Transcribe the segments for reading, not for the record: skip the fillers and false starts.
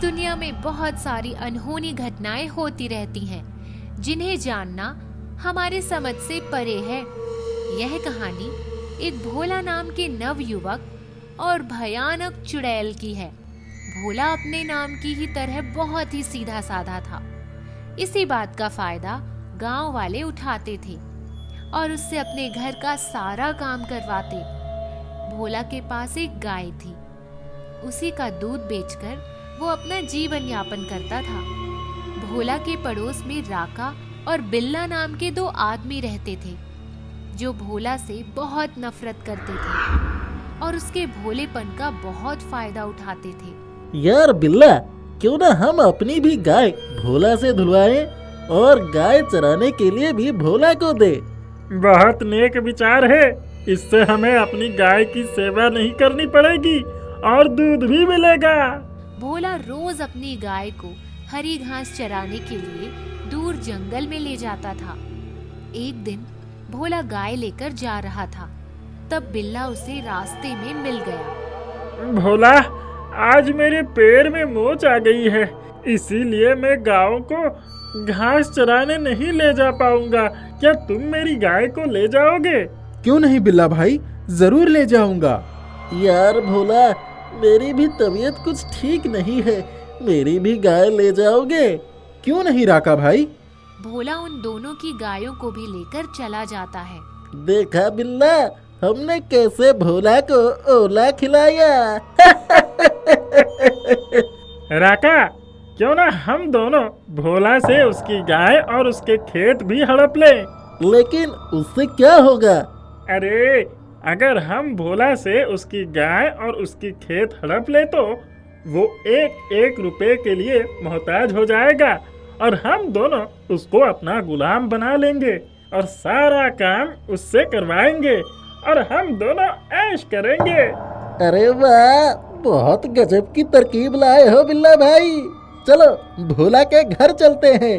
दुनिया में बहुत सारी अनहोनी घटनाएं होती रहती हैं, जिन्हें जानना हमारे समझ से परे है। यह कहानी एक भोला नाम के नवयुवक और भयानक चुड़ैल की है। भोला अपने नाम की ही तरह बहुत ही सीधा साधा था। इसी बात का फायदा गांव वाले उठाते थे और उससे अपने घर का सारा काम करवाते। भोला के पास एक गाय थी। उसी का दूध बेचकर वो अपना जीवन यापन करता था। भोला के पड़ोस में राका और बिल्ला नाम के दो आदमी रहते थे, जो भोला से बहुत नफरत करते थे और उसके भोलेपन का बहुत फायदा उठाते थे। यार बिल्ला, क्यों ना हम अपनी भी गाय भोला से धुलवाएं और गाय चराने के लिए भी भोला को दे। बहुत नेक विचार है। इससे हमें अपनी गाय की सेवा नहीं करनी पड़ेगी और दूध भी मिलेगा। भोला रोज अपनी गाय को हरी घास चराने के लिए दूर जंगल में ले जाता था। एक दिन भोला गाय लेकर जा रहा था, तब बिल्ला उसे रास्ते में मिल गया। भोला, आज मेरे पैर में मोच आ गई है, इसीलिए मैं गायों को घास चराने नहीं ले जा पाऊंगा। क्या तुम मेरी गाय को ले जाओगे? क्यों नहीं बिल्ला भाई, जरूर ले जाऊंगा। यार भोला, मेरी भी तबीयत कुछ ठीक नहीं है, मेरी भी गाय ले जाओगे? क्यों नहीं राका भाई। भोला उन दोनों की गायों को भी लेकर चला जाता है। देखा बिल्ला, हमने कैसे भोला को ओला खिलाया। राका, क्यों ना हम दोनों भोला से उसकी गाय और उसके खेत भी हड़प लें? लेकिन उससे क्या होगा? अरे, अगर हम भोला से उसकी गाय और उसकी खेत हड़प ले तो वो एक एक रुपए के लिए मोहताज हो जाएगा और हम दोनों उसको अपना गुलाम बना लेंगे और सारा काम उससे करवाएंगे और हम दोनों ऐश करेंगे। अरे वाह, बहुत गजब की तरकीब लाए हो बिल्ला भाई। चलो भोला के घर चलते हैं।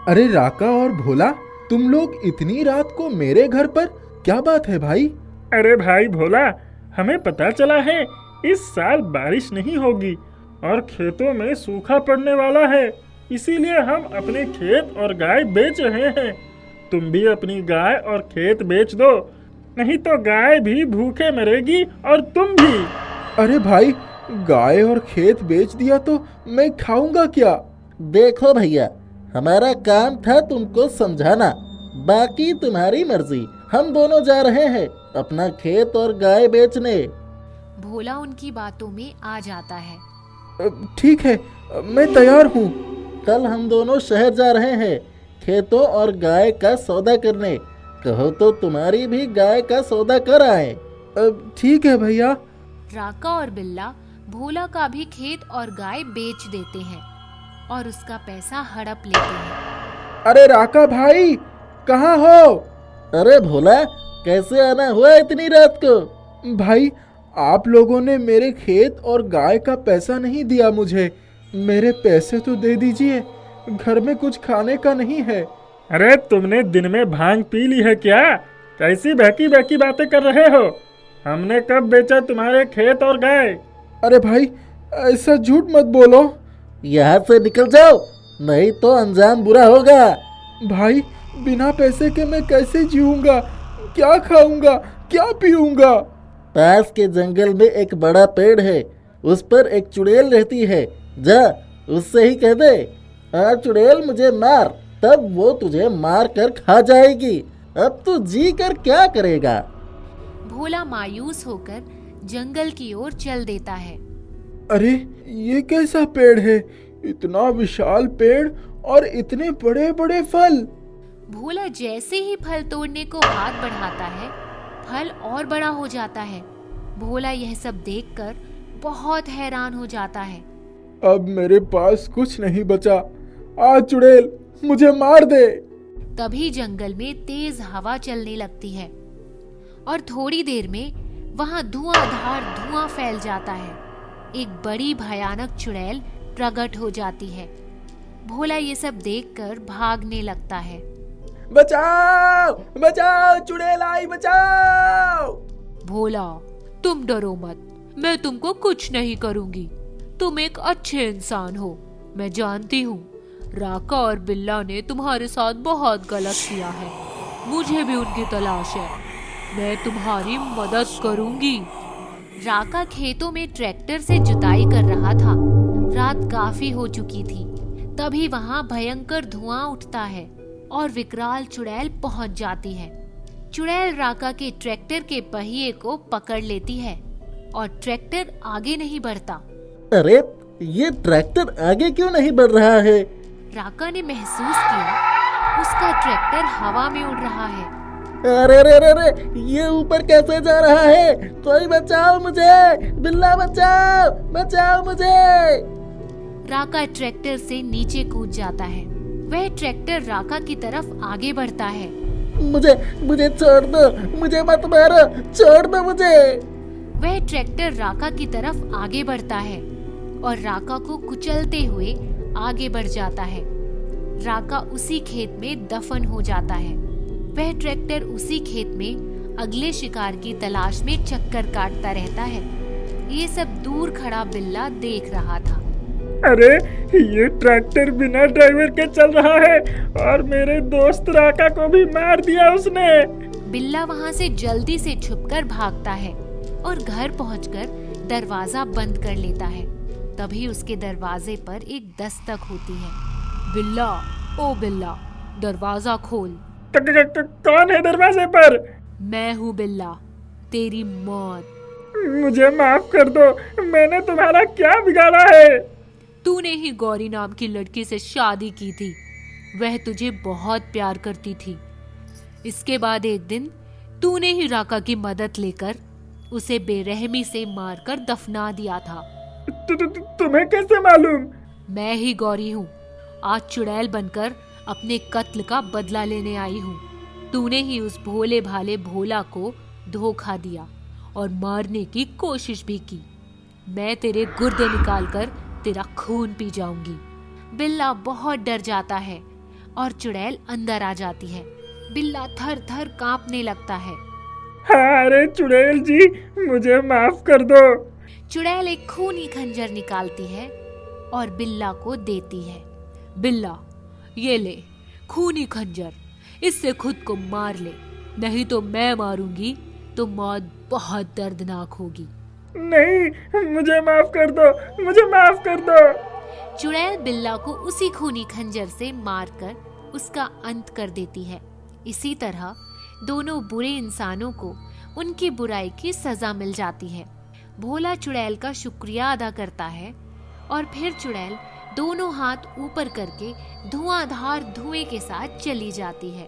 अरे राका और भोला, तुम लोग इतनी रात को मेरे घर पर, क्या बात है भाई? अरे भाई भोला, हमें पता चला है इस साल बारिश नहीं होगी और खेतों में सूखा पड़ने वाला है, इसीलिए हम अपने खेत और गाय बेच रहे हैं। तुम भी अपनी गाय और खेत बेच दो, नहीं तो गाय भी भूखे मरेगी और तुम भी। अरे भाई, गाय और खेत बेच दिया तो मैं खाऊंगा क्या? देखो भैया, हमारा काम था तुमको समझाना, बाकी तुम्हारी मर्जी। हम दोनों जा रहे हैं अपना खेत और गाय बेचने। भोला उनकी बातों में आ जाता है। ठीक है, मैं तैयार हूँ। कल हम दोनों शहर जा रहे हैं खेतों और गाय का सौदा करने। कहो तो तुम्हारी भी गाय का सौदा कर आए। ठीक है भैया। राका और बिल्ला भोला का भी खेत और गाय बेच देते हैं और उसका पैसा हड़प लेते हैं। अरे राका भाई, कहाँ हो? अरे भोला, कैसे आना हुआ इतनी रात को? भाई, आप लोगों ने मेरे खेत और गाय का पैसा नहीं दिया मुझे। मेरे पैसे तो दे दीजिए, घर में कुछ खाने का नहीं है। अरे, तुमने दिन में भांग पी ली है क्या? कैसी बहकी बहकी बातें कर रहे हो? हमने कब बेचा तुम्हारे खेत और गाय? अरे भाई, ऐसा झूठ मत बोलो। यहाँ से निकल जाओ, नहीं तो अंजाम बुरा होगा। भाई, बिना पैसे के मैं कैसे जीऊंगा? क्या खाऊंगा, क्या पीऊंगा? पास के जंगल में एक बड़ा पेड़ है, उस पर एक चुड़ैल रहती है। जा, उससे ही कह दे, आ चुड़ैल मुझे मार, तब वो तुझे मार कर खा जाएगी। अब तू जी कर क्या करेगा? भोला मायूस होकर जंगल की ओर चल देता है। अरे, ये कैसा पेड़ है? इतना विशाल पेड़ और इतने बड़े बड़े फल। भोला जैसे ही फल तोड़ने को हाथ बढ़ाता है, फल और बड़ा हो जाता है। भोला यह सब देखकर बहुत हैरान हो जाता है। अब मेरे पास कुछ नहीं बचा। आ चुड़ैल, मुझे मार दे। तभी जंगल में तेज हवा चलने लगती है और थोड़ी देर में वहां धुआंधार धुआं फैल जाता है। एक बड़ी भयानक चुड़ैल प्रकट हो जाती है। भोला ये सब देखकर भागने लगता है। बचाओ बचाओ, चुड़ैल आई, बचाओ। भोला, तुम डरो मत, मैं तुमको कुछ नहीं करूंगी। तुम एक अच्छे इंसान हो। मैं जानती हूँ राका और बिल्ला ने तुम्हारे साथ बहुत गलत किया है। मुझे भी उनकी तलाश है। मैं तुम्हारी मदद करूंगी। राका खेतों में ट्रैक्टर से जुताई कर रहा था। रात काफी हो चुकी थी। तभी वहाँ भयंकर धुआं उठता है और विकराल चुड़ैल पहुँच जाती है। चुड़ैल राका के ट्रैक्टर के पहिए को पकड़ लेती है और ट्रैक्टर आगे नहीं बढ़ता। अरे ये ट्रैक्टर आगे क्यों नहीं बढ़ रहा है? राका ने महसूस किया उसका ट्रैक्टर हवा में उड़ रहा है। अरे अरे अरे अरे, ये ऊपर कैसे जा रहा है? कोई बचाओ मुझे! बिल्ला बचाओ! बचाओ मुझे! राका ट्रैक्टर से नीचे कूद जाता है। वह ट्रैक्टर राका की तरफ आगे बढ़ता है। मुझे मुझे छोड़ दो! मुझे मत मारो! छोड़ दो मुझे! वह ट्रैक्टर राका की तरफ आगे बढ़ता है और राका को कुचलते हुए आगे बढ़ जाता है। राका उसी खेत में दफन हो जाता है। वह ट्रैक्टर उसी खेत में अगले शिकार की तलाश में चक्कर काटता रहता है। ये सब दूर खड़ा बिल्ला देख रहा था। अरे ये ट्रैक्टर बिना ड्राइवर के चल रहा है और मेरे दोस्त राका को भी मार दिया उसने। बिल्ला वहाँ से जल्दी से छुपकर भागता है और घर पहुंचकर दरवाजा बंद कर लेता है। तभी उसके दरवाजे पर एक दस्तक होती है। बिल्ला, ओ बिल्ला, दरवाजा खोल। कौन है दरवाजे पर? मैं हूँ बिल्ला, तेरी मौत। मुझे माफ कर दो, मैंने तुम्हारा क्या बिगाड़ा है? तूने ही गौरी नाम की लड़की से शादी की थी। वह तुझे बहुत प्यार करती थी। इसके बाद एक दिन तूने ही राका की मदद लेकर उसे बेरहमी से मारकर दफना दिया था। तुम्हें कैसे मालूम? मैं ही गौरी हूँ। आज चुड़ैल बनकर अपने कत्ल का बदला लेने आई हूँ। तूने ही उस भोले भाले भोला को धोखा दिया और मारने की कोशिश भी की। मैं तेरे गुर्दे निकालकर तेरा खून पी जाऊंगी। बिल्ला बहुत डर जाता है और चुड़ैल अंदर आ जाती है। बिल्ला थर थर कांपने लगता है। अरे चुड़ैल जी, मुझे माफ कर दो। चुड़ैल एक खूनी खंजर निकालती है और बिल्ला को देती है। बिल्ला, ये ले खूनी खंजर, इससे खुद को मार ले, नहीं तो मैं मारूंगी तो मौत बहुत दर्दनाक होगी। नहीं, मुझे माफ कर दो, मुझे माफ कर दो। चुड़ैल बिल्ला को उसी खूनी खंजर से मारकर उसका अंत कर देती है। इसी तरह दोनों बुरे इंसानों को उनकी बुराई की सजा मिल जाती है। भोला चुड़ैल का शुक्रिया अदा करता है और फिर चुड़ैल दोनों हाथ ऊपर करके धुआंधार धुएं के साथ चली जाती है।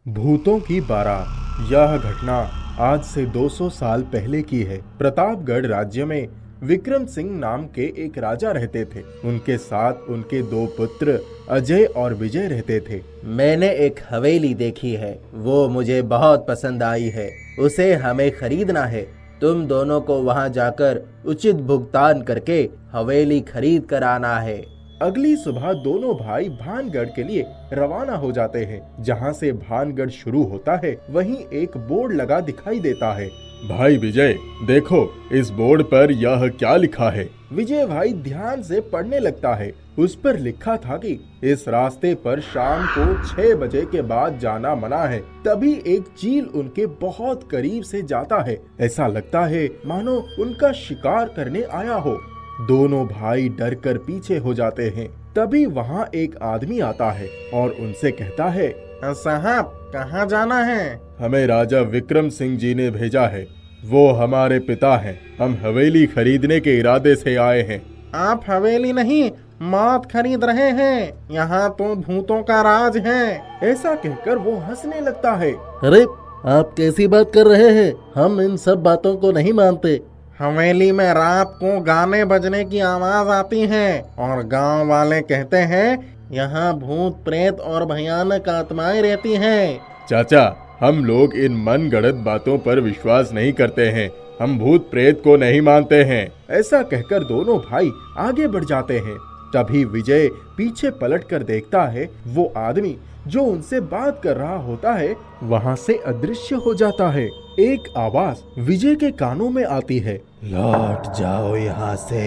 भूतों की बारात। यह घटना आज से 200 साल पहले की है। प्रतापगढ़ राज्य में विक्रम सिंह नाम के एक राजा रहते थे। उनके साथ उनके 2 पुत्र अजय और विजय रहते थे। मैंने एक हवेली देखी है, वो मुझे बहुत पसंद आई है। उसे हमें खरीदना है। तुम दोनों को वहां जाकर उचित भुगतान करके हवेली खरीद कर आना है। अगली सुबह दोनों भाई भानगढ़ के लिए रवाना हो जाते हैं। जहां से भानगढ़ शुरू होता है वहीं एक बोर्ड लगा दिखाई देता है। भाई विजय, देखो इस बोर्ड पर यह क्या लिखा है। विजय भाई ध्यान से पढ़ने लगता है। उस पर लिखा था कि इस रास्ते पर शाम को 6 बजे के बाद जाना मना है। तभी एक चील उनके बहुत करीब से जाता है। ऐसा लगता है मानो उनका शिकार करने आया हो। दोनों भाई डर कर पीछे हो जाते हैं। तभी वहाँ एक आदमी आता है और उनसे कहता है, साहब, कहाँ जाना है? हमें राजा विक्रम सिंह जी ने भेजा है। वो हमारे पिता हैं। हम हवेली खरीदने के इरादे से आए हैं। आप हवेली नहीं, मौत खरीद रहे हैं। यहाँ तो भूतों का राज है। ऐसा कहकर वो हंसने लगता है। अरे आप कैसी बात कर रहे हैं? हम इन सब बातों को नहीं मानते। हवेली में रात को गाने बजने की आवाज आती है और गांव वाले कहते हैं यहाँ भूत प्रेत और भयानक आत्माएं रहती हैं। चाचा, हम लोग इन मनगढ़ंत बातों पर विश्वास नहीं करते हैं। हम भूत प्रेत को नहीं मानते हैं। ऐसा कहकर दोनों भाई आगे बढ़ जाते हैं। तभी विजय पीछे पलटकर देखता है। वो आदमी जो उनसे बात कर रहा होता है वहाँ से अदृश्य हो जाता है। एक आवाज विजय के कानों में आती है, लौट जाओ यहाँ से।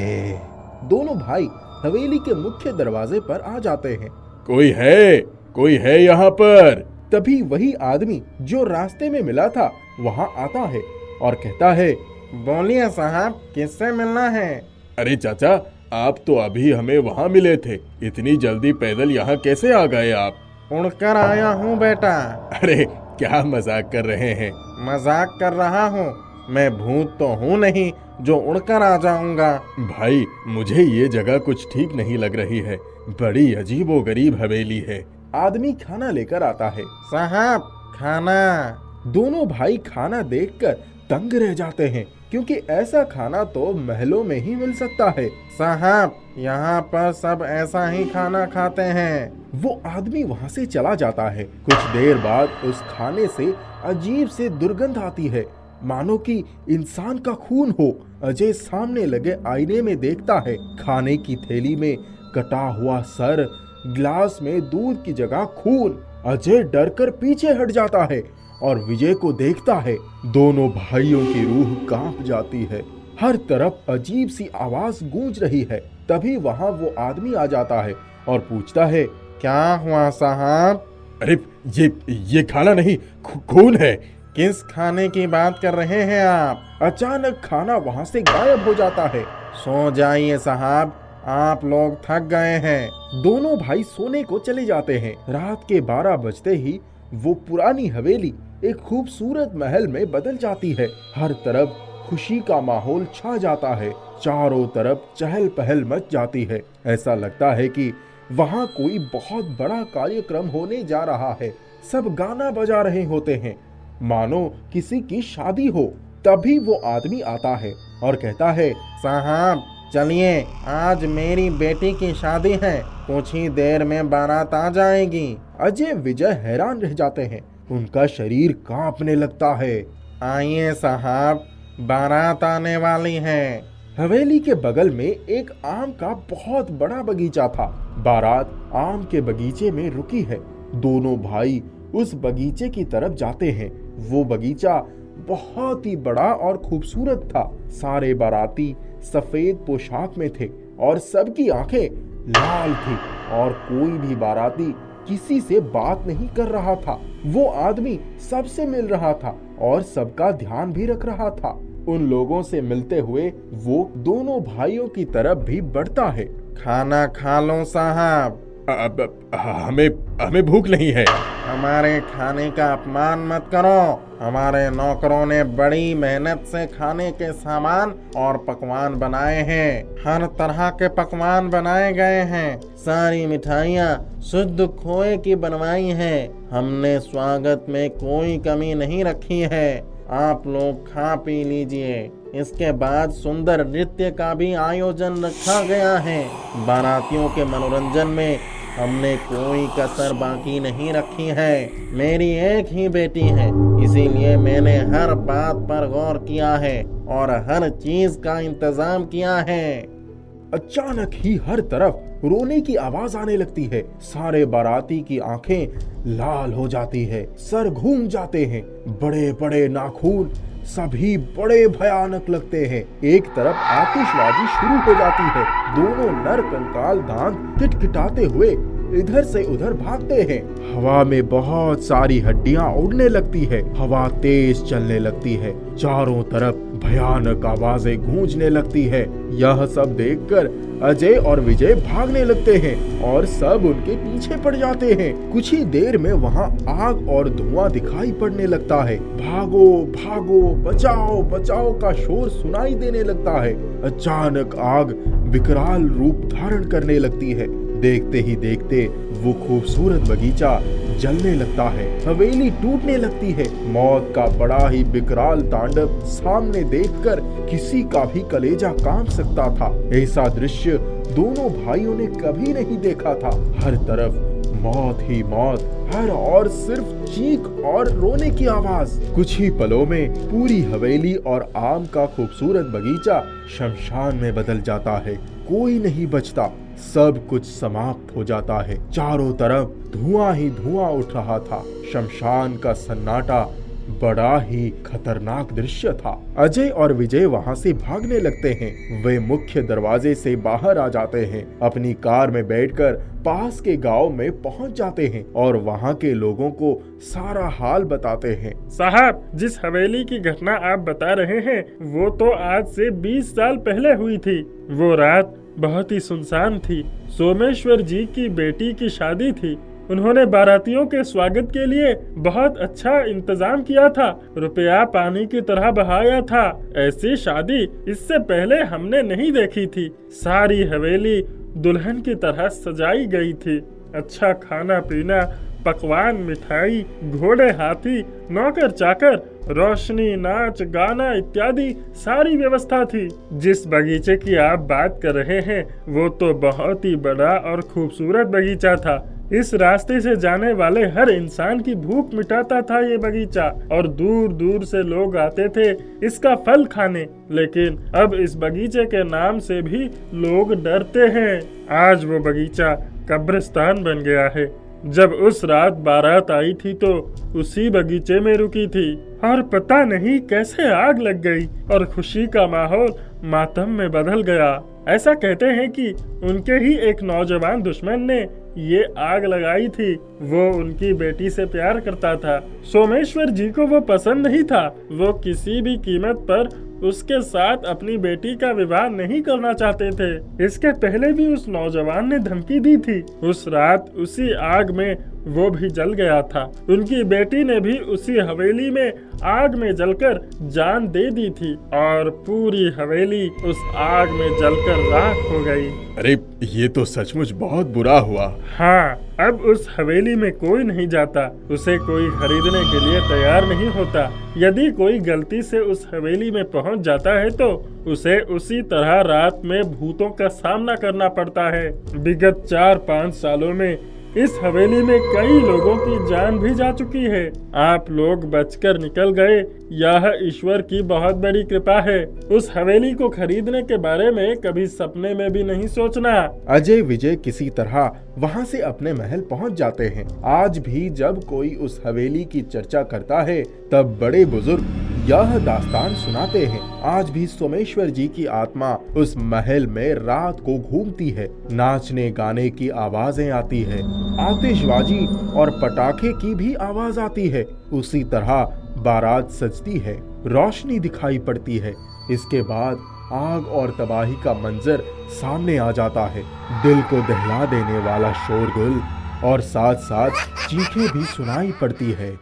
दोनों भाई हवेली के मुख्य दरवाजे पर आ जाते हैं। कोई है यहाँ पर। तभी वही आदमी जो रास्ते में मिला था वहाँ आता है और कहता है, बोलिए साहब, किससे मिलना है? अरे चाचा, आप तो अभी हमें वहाँ मिले थे, इतनी जल्दी पैदल यहाँ कैसे आ गए आप? उड़कर आया हूँ बेटा। अरे क्या मजाक कर रहे हैं? मजाक कर रहा हूँ, मैं भूत तो हूँ नहीं जो उड़कर आ जाऊंगा। भाई, मुझे ये जगह कुछ ठीक नहीं लग रही है, बड़ी अजीबोगरीब हवेली है। आदमी खाना लेकर आता है। साहब, खाना। दोनों भाई खाना देखकर दंग रह जाते हैं, क्योंकि ऐसा खाना तो महलों में ही मिल सकता है। साहब, यहाँ पर सब ऐसा ही खाना खाते हैं। वो आदमी वहाँ से चला जाता है। कुछ देर बाद उस खाने से अजीब से दुर्गंध आती है, मानो कि इंसान का खून हो। अजय सामने लगे आईने में देखता है, खाने की थैली में कटा हुआ सर, ग्लास में दूध की जगह खून। अजय डर कर पीछे हट जाता है और विजय को देखता है। दोनों भाइयों की रूह कांप जाती है। हर तरफ अजीब सी आवाज गूंज रही है। तभी वहाँ वो आदमी आ जाता है और पूछता है, क्या हुआ साहब? अरे ये खाना नहीं, खून है। किस खाने की बात कर रहे हैं आप? अचानक खाना वहाँ से गायब हो जाता है। सो जाइए साहब, आप लोग थक गए हैं। दोनों भाई सोने को चले जाते हैं। रात के 12 बजते ही वो पुरानी हवेली एक खूबसूरत महल में बदल जाती है। हर तरफ खुशी का माहौल छा जाता है। चारों तरफ चहल पहल मच जाती है। ऐसा लगता है कि वहाँ कोई बहुत बड़ा कार्यक्रम होने जा रहा है। सब गाना बजा रहे होते हैं, मानो किसी की शादी हो। तभी वो आदमी आता है और कहता है, साहब चलिए, आज मेरी बेटी की शादी है, कुछ ही देर में बारात आ जाएगी। अजय विजय हैरान रह जाते हैं, उनका शरीर कांपने लगता है। आइए साहब, बारात आने वाली है। हवेली के बगल में एक आम का बहुत बड़ा बगीचा था। बारात आम के बगीचे में रुकी है। दोनों भाई उस बगीचे की तरफ जाते हैं। वो बगीचा बहुत ही बड़ा और खूबसूरत था। सारे बाराती सफेद पोशाक में थे और सबकी आंखें लाल थी और कोई भी बाराती किसी से बात नहीं कर रहा था। वो आदमी सबसे मिल रहा था और सबका ध्यान भी रख रहा था। उन लोगों से मिलते हुए वो दोनों भाइयों की तरफ भी बढ़ता है। खाना खा लो साहब। हमें भूख नहीं है। हमारे खाने का अपमान मत करो। हमारे नौकरों ने बड़ी मेहनत से खाने के सामान और पकवान बनाए हैं। हर तरह के पकवान बनाए गए हैं। सारी मिठाइयाँ शुद्ध खोए की बनवाई हैं। हमने स्वागत में कोई कमी नहीं रखी है। आप लोग खा पी लीजिए। इसके बाद सुंदर नृत्य का भी आयोजन रखा गया है। बारातियों के मनोरंजन में हमने कोई कसर बाकी नहीं रखी है। मेरी एक ही बेटी है, इसीलिए मैंने हर बात पर गौर किया है और हर चीज का इंतजाम किया है। अचानक ही हर तरफ रोने की आवाज आने लगती है। सारे बाराती की आंखें लाल हो जाती है, सर घूम जाते हैं। बड़े बड़े नाखून सभी बड़े भयानक लगते हैं। एक तरफ आतिशबाजी शुरू हो जाती है। दोनों नर कंकाल दांत किटकिटाते हुए इधर से उधर भागते हैं। हवा में बहुत सारी हड्डियां उड़ने लगती है। हवा तेज चलने लगती है। चारों तरफ भयानक आवाजें गूंजने लगती है। यह सब देखकर अजय और विजय भागने लगते हैं और सब उनके पीछे पड़ जाते हैं। कुछ ही देर में वहाँ आग और धुआं दिखाई पड़ने लगता है। भागो भागो, बचाओ बचाओ का शोर सुनाई देने लगता है। अचानक आग विकराल रूप धारण करने लगती है। देखते ही देखते वो खूबसूरत बगीचा जलने लगता है। हवेली टूटने लगती है। मौत का बड़ा ही विकराल तांडव सामने देखकर किसी का भी कलेजा कांप सकता था। ऐसा दृश्य दोनों भाइयों ने कभी नहीं देखा था। हर तरफ मौत ही मौत, हर और सिर्फ चीख और रोने की आवाज। कुछ ही पलों में पूरी हवेली और आम का खूबसूरत बगीचा शमशान में बदल जाता है। कोई नहीं बचता, सब कुछ समाप्त हो जाता है। चारों तरफ धुआं ही धुआं उठ रहा था। शमशान का सन्नाटा बड़ा ही खतरनाक दृश्य था। अजय और विजय वहां से भागने लगते हैं। वे मुख्य दरवाजे से बाहर आ जाते हैं, अपनी कार में बैठकर पास के गांव में पहुंच जाते हैं और वहां के लोगों को सारा हाल बताते हैं। साहब, जिस हवेली की घटना आप बता रहे हैं वो तो आज से 20 साल पहले हुई थी। वो रात बहुत ही सुनसान थी। सोमेश्वर जी की बेटी की शादी थी। उन्होंने बारातियों के स्वागत के लिए बहुत अच्छा इंतजाम किया था, रुपया पानी की तरह बहाया था। ऐसी शादी इससे पहले हमने नहीं देखी थी। सारी हवेली दुल्हन की तरह सजाई गई थी। अच्छा खाना पीना, पकवान, मिठाई, घोड़े, हाथी, नौकर चाकर, रोशनी, नाच गाना इत्यादि सारी व्यवस्था थी। जिस बगीचे की आप बात कर रहे हैं वो तो बहुत ही बड़ा और खूबसूरत बगीचा था। इस रास्ते से जाने वाले हर इंसान की भूख मिटाता था ये बगीचा, और दूर दूर से लोग आते थे इसका फल खाने। लेकिन अब इस बगीचे के नाम से भी लोग डरते हैं। आज वो बगीचा कब्रिस्तान बन गया है। जब उस रात बारात आई थी तो उसी बगीचे में रुकी थी, और पता नहीं कैसे आग लग गई और खुशी का माहौल मातम में बदल गया। ऐसा कहते हैं कि उनके ही एक नौजवान दुश्मन ने ये आग लगाई थी। वो उनकी बेटी से प्यार करता था। सोमेश्वर जी को वो पसंद नहीं था। वो किसी भी कीमत पर उसके साथ अपनी बेटी का विवाह नहीं करना चाहते थे। इसके पहले भी उस नौजवान ने धमकी दी थी। उस रात उसी आग में वो भी जल गया था। उनकी बेटी ने भी उसी हवेली में आग में जलकर जान दे दी थी, और पूरी हवेली उस आग में जलकर राख हो गई। अरे ये तो सचमुच बहुत बुरा हुआ। हाँ, अब उस हवेली में कोई नहीं जाता, उसे कोई खरीदने के लिए तैयार नहीं होता। यदि कोई गलती से उस हवेली में पहुंच जाता है तो उसे उसी तरह रात में भूतों का सामना करना पड़ता है। विगत 4-5 सालों में इस हवेली में कई लोगों की जान भी जा चुकी है। आप लोग बचकर निकल गए, यह ईश्वर की बहुत बड़ी कृपा है। उस हवेली को खरीदने के बारे में कभी सपने में भी नहीं सोचना। अजय विजय किसी तरह वहां से अपने महल पहुंच जाते हैं। आज भी जब कोई उस हवेली की चर्चा करता है तब बड़े बुजुर्ग यह दास्तान सुनाते हैं। आज भी सोमेश्वर जी की आत्मा उस महल में रात को घूमती है। नाचने गाने की आवाजें आती है, आतिशबाजी और पटाखे की भी आवाज आती है। उसी तरह बारात सजती है, रोशनी दिखाई पड़ती है। इसके बाद आग और तबाही का मंजर सामने आ जाता है। दिल को दहला देने वाला शोरगुल और साथ साथ चीखें भी सुनाई पड़ती है।